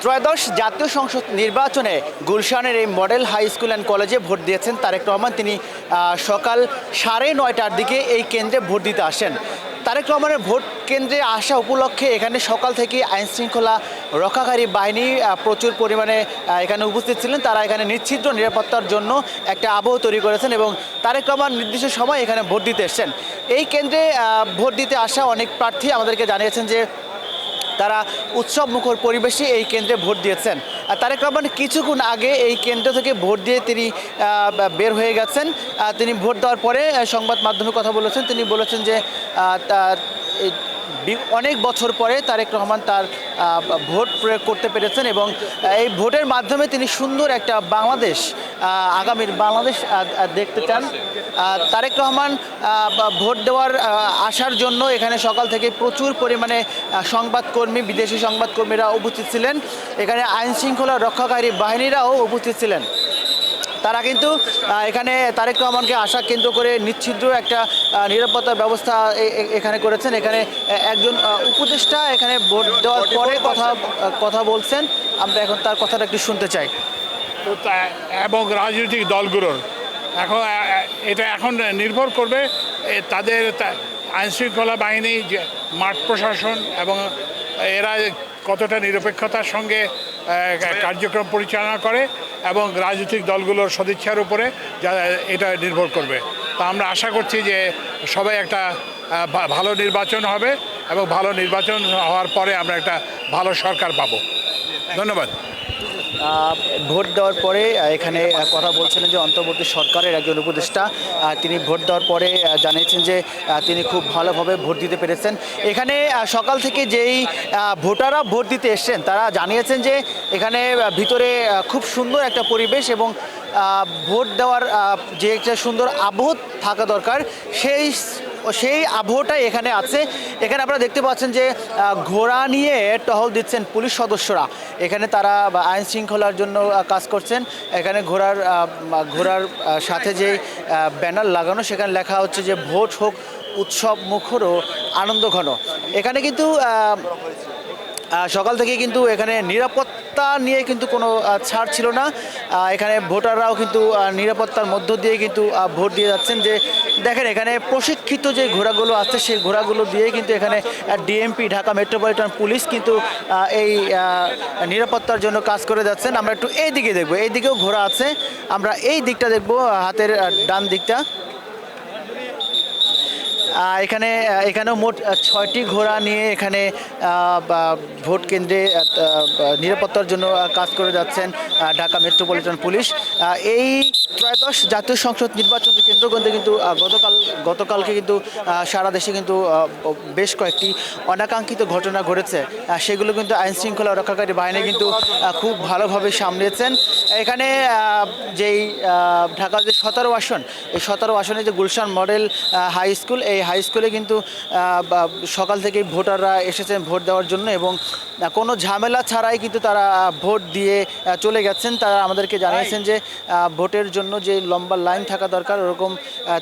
ত্রয়োদশ জাতীয় সংসদ নির্বাচনে গুলশানের এই মডেল হাই স্কুল অ্যান্ড কলেজে ভোট দিয়েছেন তারেক রহমান। তিনি সকাল 9:30টার দিকে এই কেন্দ্রে ভোট দিতে আসেন। তারেক রহমানের ভোট কেন্দ্রে আসা উপলক্ষে এখানে সকাল থেকে আইনশৃঙ্খলা রক্ষাকারী বাহিনী প্রচুর পরিমাণে এখানে উপস্থিত ছিলেন। তারা এখানে নিশ্চিদ্র নিরাপত্তার জন্য একটা আবহ তৈরি করেছেন এবং তারেক রহমান নির্দিষ্ট সময় এখানে ভোট দিতে এসেছেন। এই কেন্দ্রে ভোট দিতে আসা অনেক প্রার্থী আমাদেরকে জানিয়েছেন যে তারা উৎসব মুখর পরিবেশে এই কেন্দ্রে ভোট দিয়েছেন। তারেক রহমান কিছুক্ষণ আগে এই কেন্দ্র থেকে ভোট দিয়ে তিনি বের হয়ে গেছেন। তিনি ভোট দেওয়ার পরে সংবাদ মাধ্যমে কথা বলেছেন। তিনি বলেছেন যে অনেক বছর পরে তারেক রহমান তার ভোট প্রয়োগ করতে পেরেছেন এবং এই ভোটের মাধ্যমে তিনি সুন্দর একটা বাংলাদেশ, আগামীর বাংলাদেশ দেখতে চান। তারেক রহমান ভোট দেওয়ার আসার জন্য এখানে সকাল থেকে প্রচুর পরিমাণে সংবাদকর্মী, বিদেশি সংবাদকর্মীরা উপস্থিত ছিলেন। এখানে আইনশৃঙ্খলা রক্ষাকারী বাহিনীরাও উপস্থিত ছিলেন। তারা কিন্তু এখানে তারেক রহমানকে আশা কেন্দ্র করে নিচ্ছিদ্র একটা নিরাপত্তা ব্যবস্থা এখানে করেছেন। এখানে একজন উপদেষ্টা এখানে ভোট দেওয়ার পরে কথা বলছেন। আমরা এখন তার কথাটা একটু শুনতে চাই। এবং রাজনৈতিক দলগুলোর এখন নির্ভর করবে তাদের আইনশৃঙ্খলা বাহিনী, মাঠ প্রশাসন এবং এরা কতটা নিরপেক্ষতার সঙ্গে কার্যক্রম পরিচালনা করে এবং রাজনৈতিক দলগুলোর সদিচ্ছার উপরে এটা নির্ভর করবে। তা আমরা আশা করছি যে সবাই একটা ভালো নির্বাচন হবে এবং ভালো নির্বাচন হওয়ার পরে আমরা একটা ভালো সরকার পাবো। ধন্যবাদ। ভোট দেওয়ার পরে এখানে কথা বলছিলেন যে অন্তর্বর্তী সরকারের একজন উপদেষ্টা, তিনি ভোট দেওয়ার পরে জানিয়েছেন যে তিনি খুব ভালোভাবে ভোট দিতে পেরেছেন। এখানে সকাল থেকে যেই ভোটাররা ভোট দিতে এসছেন তারা জানিয়েছেন যে এখানে ভিতরে খুব সুন্দর একটা পরিবেশ এবং ভোট দেওয়ার যে একটা সুন্দর আবহ থাকা দরকার সেই আবহটাই এখানে আছে। এখানে আপনারা দেখতে পাচ্ছেন যে ঘোড়া নিয়ে টহল দিচ্ছেন পুলিশ সদস্যরা। এখানে তারা আইন শৃঙ্খলার জন্য কাজ করছেন। এখানে ঘোড়ার সাথে যে ব্যানার লাগানো, সেখানে লেখা হচ্ছে যে ভোট হোক উৎসব মুখর ও আনন্দ ঘন। এখানে কিন্তু সকাল থেকে কিন্তু এখানে নিরাপত্তা নিয়ে কিন্তু কোনো ছাড় ছিল না। এখানে ভোটাররাও কিন্তু নিরাপত্তার মধ্য দিয়ে কিন্তু ভোট দিয়ে যাচ্ছেন। যে দেখেন এখানে প্রশিক্ষিত যে ঘোড়াগুলো আছে সেই ঘোড়াগুলো দিয়ে কিন্তু এখানে ডিএমপি, ঢাকা মেট্রোপলিটন পুলিশ কিন্তু এই নিরাপত্তার জন্য কাজ করে যাচ্ছেন। আমরা একটু এই দিকে দেখবো, এই দিকেও ঘোড়া আছে। আমরা এই দিকটা দেখবো, হাতের ডান দিকটা। এখানেও মোট 6টি ঘোড়া নিয়ে এখানে ভোট কেন্দ্রে নিরাপত্তার জন্য কাজ করে যাচ্ছেন ঢাকা মেট্রোপলিটন পুলিশ। এই ত্রয়োদশ জাতীয় সংসদ নির্বাচনকে কেন্দ্র করে কিন্তু গতকালকে কিন্তু সারা দেশে কিন্তু বেশ কয়েকটি অনাকাঙ্ক্ষিত ঘটনা ঘটেছে। সেগুলো কিন্তু আইনশৃঙ্খলা রক্ষাকারী বাহিনী কিন্তু খুব ভালোভাবে সামলেছেন। এখানে যেই ঢাকার যে 17 আসন, এই 17 আসনে যে গুলশান মডেল হাই স্কুল, এই হাই স্কুলে কিন্তু সকাল থেকেই ভোটাররা এসেছেন ভোট দেওয়ার জন্য এবং কোনো ঝামেলা ছাড়াই কিন্তু তারা ভোট দিয়ে চলে গেছেন। তারা আমাদেরকে জানিয়েছেন যে ভোটের জন্য যে লম্বা লাইন থাকা দরকার ওরকম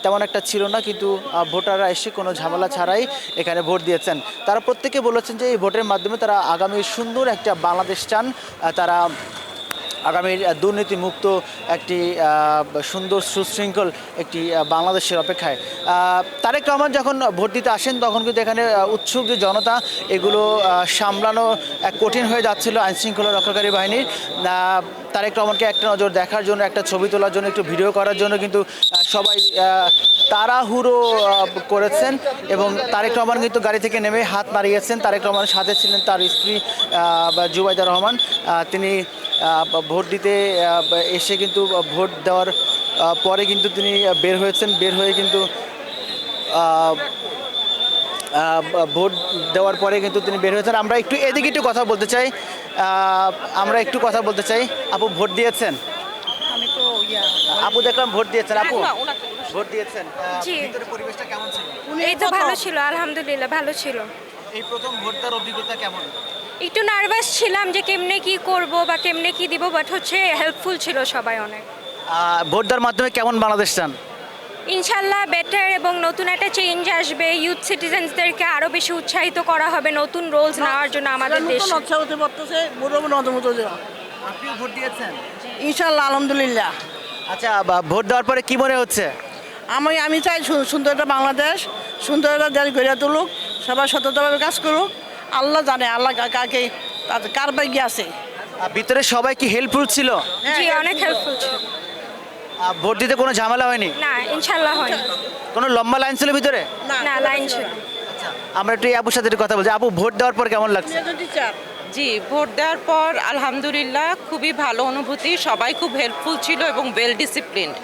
তেমন একটা ছিল না, কিন্তু ভোটাররা এসে কোনো ঝামেলা ছাড়াই এখানে ভোট দিয়েছেন। তারা প্রত্যেকে বলেছেন যে এই ভোটের মাধ্যমে তারা আগামী সুন্দর একটা বাংলাদেশ চান। তারা আগামীর দুর্নীতিমুক্ত একটি সুন্দর সুশৃঙ্খল একটি বাংলাদেশের অপেক্ষায়। তারেক রহমান যখন ভোট দিতে আসেন তখন কিন্তু এখানে উৎসুক যে জনতা, এগুলো সামলানো কঠিন হয়ে যাচ্ছিল আইনশৃঙ্খলা রক্ষাকারী বাহিনীর। তারেক রহমানকে একটা নজর দেখার জন্য, একটা ছবি তোলার জন্য, একটু ভিডিও করার জন্য কিন্তু সবাই তাড়াহুড়ো করেছেন এবং তারেক রহমান কিন্তু গাড়ি থেকে নেমে হাত নাড়িয়েছেন। তারেক রহমানের সাথে ছিলেন তার স্ত্রী জুবাইদা রহমান। তিনি ভোট দিতে এসে কিন্তু ভোট দেওয়ার পরে কিন্তু তিনি বের হয়েছেন। বের হয়ে কিন্তু ভোট দেওয়ার পরে কিন্তু তিনি বের হয়েছেন। আমরা একটু এদিকে একটু কথা বলতে চাই। আপু ভোট দিয়েছেন? আপু দেখলাম ভোট দিয়েছেন। আপু ভোট দিয়েছেন? ভিতরে পরিবেশটা কেমন ছিল? এই তো ভালো ছিল, আলহামদুলিল্লাহ ভালো ছিল। এই প্রথম ভোট দেওয়ার অভিজ্ঞতা কেমন? একটু নার্ভাস ছিলাম যে কেমনে কি করব বা কেমনে কি দিব, বাট হচ্ছে হেল্পফুল ছিল সবাই অনেক। ভোট দেওয়ার মাধ্যমে কেমন বাংলাদেশ চান? ইনশাল্লাহ বেটার এবং নতুন একটা চেঞ্জ আসবে। ইউথ সিটিজেন্সদেরকে আরও বেশি উৎসাহিত করা হবে নতুন রোলস নেওয়ার জন্য আমাদের দেশে। নকশা হতে পারতেছে বুড়ো নতুন আপনিও ভোট দিয়েছেন? ইনশাল্লাহ আলহামদুলিল্লাহ। আচ্ছা, ভোট দেওয়ার পরে কি মনে হচ্ছে? আমি চাই সুন্দর একটা বাংলাদেশ, সুন্দর একটা দেশ গড়ে তুলুক, সবাই সততাভাবে কাজ করুক। আল্লাহ জানে আল্লাহ কাকে কার ভাগ্যে আছে। ভিতরে সবাই কি হেল্পফুল ছিল? জি, অনেক হেল্পফুল ছিল। ভোট দিতে কোনো ঝামেলা হয়নি? না, ইনশাল্লাহ হয়। কোনো লম্বা লাইন ছিল ভিতরে? না, লাইন ছিল। আমরা একটু এই আপুর সাথে একটু কথা বলছি। আপু, ভোট দেওয়ার পর কেমন লাগছে? জি, ভোট দেওয়ার পর আলহামদুলিল্লাহ খুবই ভালো অনুভূতি। সবাই খুব হেল্পফুল ছিল এবং ওয়েল ডিসিপ্লিনড।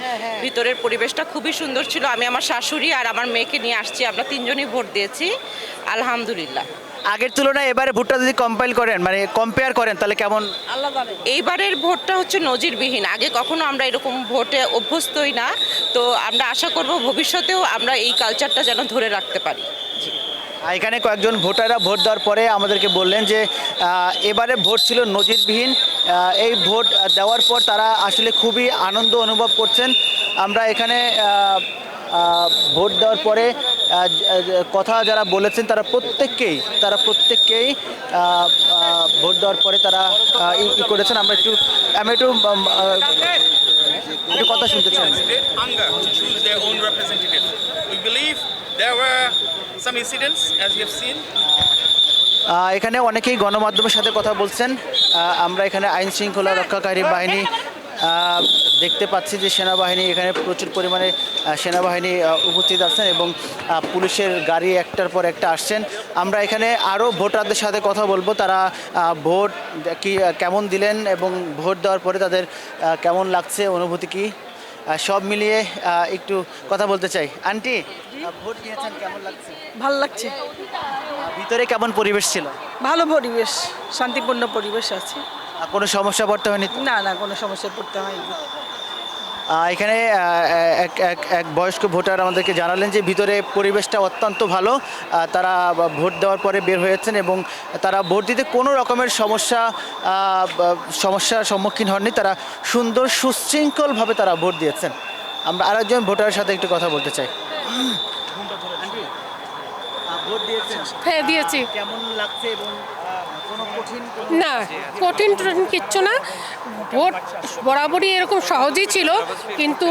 ভিতরের পরিবেশটা খুবই সুন্দর ছিল। আমি আমার শাশুড়ি আর আমার মেয়েকে নিয়ে আসছি, আমরা তিনজনই ভোট দিয়েছি আলহামদুলিল্লাহ। আগের তুলনায় এবারে ভোটটা যদি কম্পেয়ার করেন তাহলে কেমন? আল্লাহ জানে। এইবারের ভোটটা হচ্ছে নজিরবিহীন। আগে কখনো আমরা এরকম ভোটে অভ্যস্তই না। তো আমরা আশা করব ভবিষ্যতেও আমরা এই কালচারটা যেন ধরে রাখতে পারি। এখানে কয়েকজন ভোটাররা ভোট দেওয়ার পরে আমাদেরকে বললেন যে এবারে ভোট ছিল নজিরবিহীন। এই ভোট দেওয়ার পর তারা আসলে খুবই আনন্দ অনুভব করছেন। আমরা এখানে ভোট দেওয়ার পরে কথা যারা বলেছেন তারা প্রত্যেককেই ভোট দেওয়ার পরে তারা ই করেছেন। আমি একটু কথা শুনতে চাই। Demonstrate hunger to choose their own representative. We believe there were some incidents, as you have seen. এখানে অনেকেই গণমাধ্যমের সাথে কথা বলছেন। আমরা এখানে আইন শৃঙ্খলা রক্ষাকারী বাহিনী দেখতে পাচ্ছি যে সেনাবাহিনী এখানে প্রচুর পরিমাণে সেনাবাহিনী উপস্থিত আছেন এবং পুলিশের গাড়ি একটার পর একটা আসছেন। আমরা এখানে আরও ভোটারদের সাথে কথা বলবো, তারা ভোট কেমন দিলেন এবং ভোট দেওয়ার পরে তাদের কেমন লাগছে, অনুভূতি কি, সব মিলিয়ে একটু কথা বলতে চাই। আন্টি, ভোট দিয়েছেন, কেমন লাগছে? ভাল লাগছে। ভিতরে কেমন পরিবেশ ছিল? ভালো পরিবেশ, শান্তিপূর্ণ পরিবেশ আছে। কোনো সমস্যা পড়তে হয়নি তো? না, কোনো সমস্যায় পড়তে হয়নি। এখানে এক বয়স্ক ভোটার আমাদেরকে জানালেন যে ভিতরে পরিবেশটা অত্যন্ত ভালো। তারা ভোট দেওয়ার পরে বের হয়েছেন এবং তারা ভোট দিতে কোনো রকমের সমস্যার সম্মুখীন হননি। তারা সুন্দর সুশৃঙ্খলভাবে তারা ভোট দিয়েছেন। আমরা আরেকজন ভোটারের সাথে একটু কথা বলতে চাই। ভোট দিয়েছেন? হ্যাঁ, দিয়েছি। কেমন লাগছে এবং কোনো কঠিন না, কঠিন কিচ্ছু না। ভোট বরাবরই এরকম সহজই ছিল, কিন্তু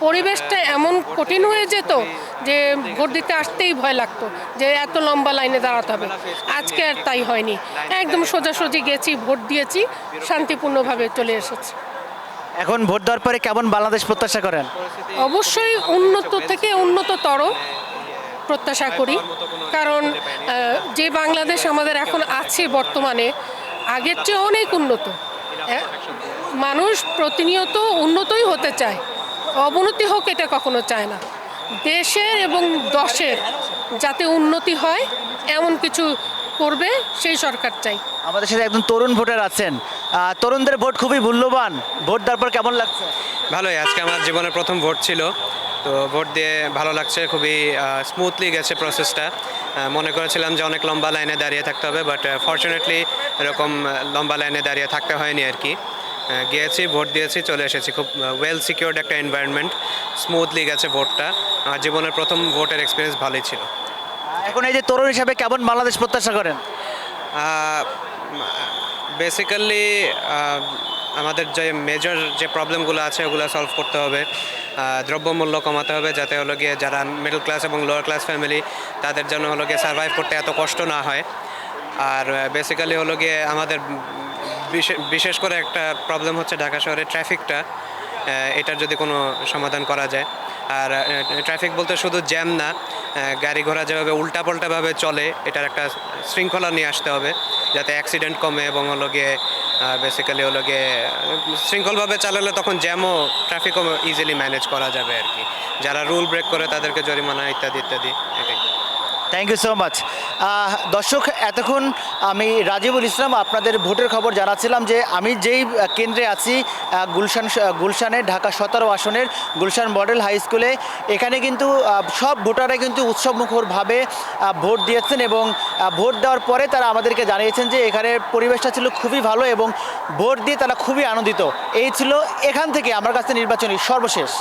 পরিবেশটা এমন কঠিন হয়ে যেত যে ভোট দিতে আসতেই ভয় লাগতো যে এত লম্বা লাইনে দাঁড়াতে হবে। আজকে আর তাই হয়নি, একদম সোজাসুজি গেছি, ভোট দিয়েছি, শান্তিপূর্ণভাবে চলে এসেছি। এখন ভোট দেওয়ার পরে কেমন বাংলাদেশ প্রত্যাশা করেন? অবশ্যই উন্নত থেকে উন্নততর প্রত্যাশা করি, কারণ যে বাংলাদেশ আমাদের এখন আছে বর্তমানে আগের চেয়ে অনেক উন্নত। মানুষ প্রতিনিয়ত উন্নতই হতে চায়, অবনতি হোক এটা কখনো চায় না। দেশের এবং দশের যাতে উন্নতি হয় এমন কিছু করবে সেই সরকার চাই। আমাদের সাথে একজন তরুণ ভোটার আছেন। তরুণদের ভোট খুবই মূল্যবান। ভোট দেওয়ার পর কেমন লাগছে? ভালোই, আজকে আমার জীবনের প্রথম ভোট ছিল, তো ভোট দিয়ে ভালো লাগছে। খুবই স্মুথলি গেছে প্রসেসটা। মনে করেছিলাম যে অনেক লম্বা লাইনে দাঁড়িয়ে থাকতে হবে, বাট ফরচুনেটলি এরকম লম্বা লাইনে দাঁড়িয়ে থাকতে হয়নি আর কি। গিয়েছি, ভোট দিয়েছি, চলে এসেছি। খুব ওয়েল সিকিউরড একটা এনভায়রনমেন্ট, স্মুথলি গেছে ভোটটা। আমার জীবনের প্রথম ভোটের এক্সপিরিয়েন্স ভালোই ছিল। এখন এই যে তরুণ হিসাবে কেমন বাংলাদেশ প্রত্যাশা করেন? বেসিক্যালি আমাদের যে মেজর যে প্রবলেমগুলো আছে ওগুলো সলভ করতে হবে। দ্রব্যমূল্য কমাতে হবে যাতে হলো গিয়ে যারা মিডল ক্লাস এবং লোয়ার ক্লাস ফ্যামিলি তাদের জন্য হলো গিয়ে সার্ভাইভ করতে এত কষ্ট না হয়। আর বেসিক্যালি হলো গিয়ে আমাদের বিশেষ করে একটা প্রবলেম হচ্ছে ঢাকা শহরে ট্রাফিকটা। এটার যদি কোনো সমাধান করা যায়। আর ট্রাফিক বলতে শুধু জ্যাম না, গাড়ি ঘোড়া যেভাবে উল্টাপাল্টাভাবে চলে এটার একটা শৃঙ্খলা নিয়ে আসতে হবে যাতে অ্যাক্সিডেন্ট কমে এবং হলো গিয়ে বেসিক্যালি হলো গিয়ে শৃঙ্খলভাবে চালালে তখন জ্যামও ট্রাফিকও ইজিলি ম্যানেজ করা যাবে আর কি। যারা রুল ব্রেক করে তাদেরকে জরিমানা ইত্যাদি ইত্যাদি। এটাই। Thank you so much. দর্শক, এতক্ষণ আমি রাজিবুল ইসলাম আপনাদের ভোটের খবর জানাচ্ছিলাম যে আমি যেই কেন্দ্রে আছি গুলশানে ঢাকা 17 আসনের গুলশান মডেল হাই স্কুলে। এখানে কিন্তু সব ভোটাররা কিন্তু উৎসবমুখরভাবে ভোট দিয়েছেন এবং ভোট দেওয়ার পরে তারা আমাদেরকে জানিয়েছেন যে এখানের পরিবেশটা ছিল খুবই ভালো এবং ভোট দিয়ে তারা খুবই আনন্দিত। এই ছিল এখান থেকে আমার কাছে নির্বাচনী সর্বশেষ।